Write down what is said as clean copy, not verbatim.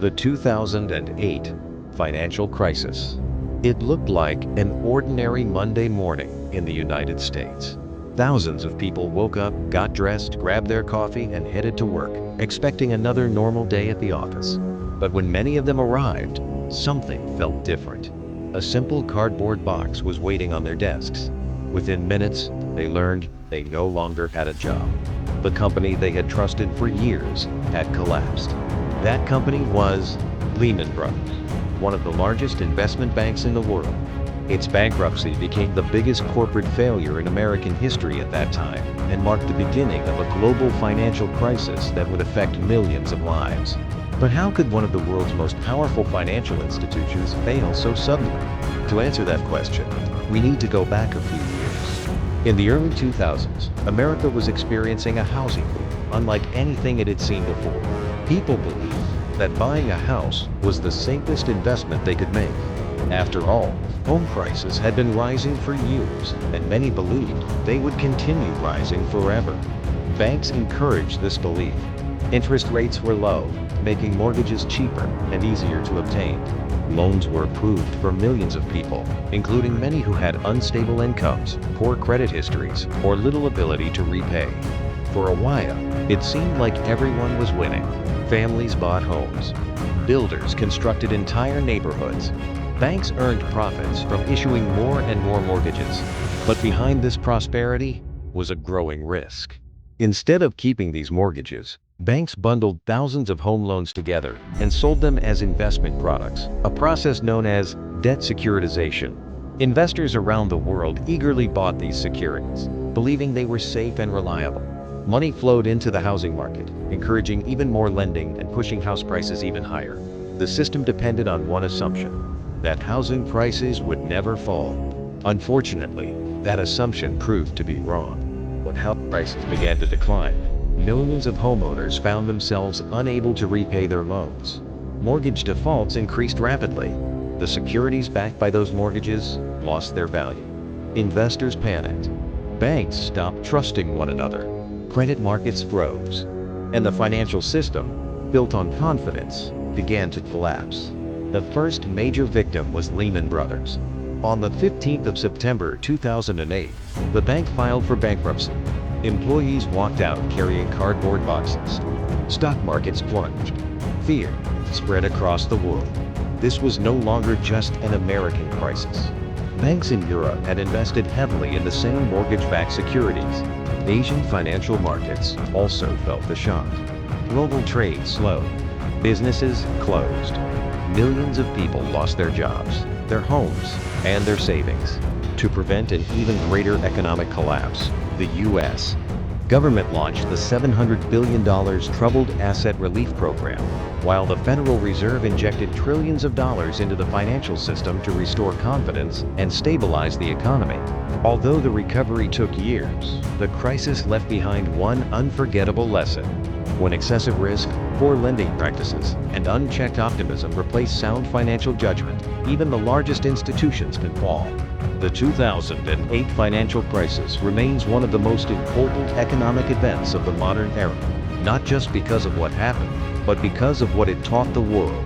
The 2008 financial crisis. It looked like an ordinary Monday morning in the United States. Thousands of people woke up, got dressed, grabbed their coffee, and headed to work, expecting another normal day at the office. But when many of them arrived, something felt different. A simple cardboard box was waiting on their desks. Within minutes, they learned they no longer had a job. The company they had trusted for years had collapsed. That company was Lehman Brothers, one of the largest investment banks in the world. Its bankruptcy became the biggest corporate failure in American history at that time and marked the beginning of a global financial crisis that would affect millions of lives. But how could one of the world's most powerful financial institutions fail so suddenly? To answer that question, we need to go back a few years. In the early 2000s, America was experiencing a housing boom unlike anything it had seen before. People believed that buying a house was the safest investment they could make. After all, home prices had been rising for years, and many believed they would continue rising forever. Banks encouraged this belief. Interest rates were low, making mortgages cheaper and easier to obtain. Loans were approved for millions of people, including many who had unstable incomes, poor credit histories, or little ability to repay. For a while, it seemed like everyone was winning. Families bought homes. Builders constructed entire neighborhoods. Banks earned profits from issuing more and more mortgages. But behind this prosperity was a growing risk. Instead of keeping these mortgages, banks bundled thousands of home loans together and sold them as investment products, a process known as debt securitization. Investors around the world eagerly bought these securities, believing they were safe and reliable. Money flowed into the housing market, encouraging even more lending and pushing house prices even higher. The system depended on one assumption: that housing prices would never fall. Unfortunately, that assumption proved to be wrong. When house prices began to decline, millions of homeowners found themselves unable to repay their loans. Mortgage defaults increased rapidly. The securities backed by those mortgages lost their value. Investors panicked. Banks stopped trusting one another. Credit markets froze. And the financial system, built on confidence, began to collapse. The first major victim was Lehman Brothers. On the 15th of September 2008, the bank filed for bankruptcy. Employees walked out carrying cardboard boxes. Stock markets plunged. Fear spread across the world. This was no longer just an American crisis. Banks in Europe had invested heavily in the same mortgage-backed securities. Asian financial markets also felt the shock. Global trade slowed. Businesses closed. Millions of people lost their jobs, their homes, and their savings. To prevent an even greater economic collapse, the U.S. government launched the $700 billion Troubled Asset Relief Program, while the Federal Reserve injected trillions of dollars into the financial system to restore confidence and stabilize the economy. Although the recovery took years, the crisis left behind one unforgettable lesson. When excessive risk, poor lending practices, and unchecked optimism replace sound financial judgment, even the largest institutions can fall. The 2008 financial crisis remains one of the most important economic events of the modern era, not just because of what happened, but because of what it taught the world.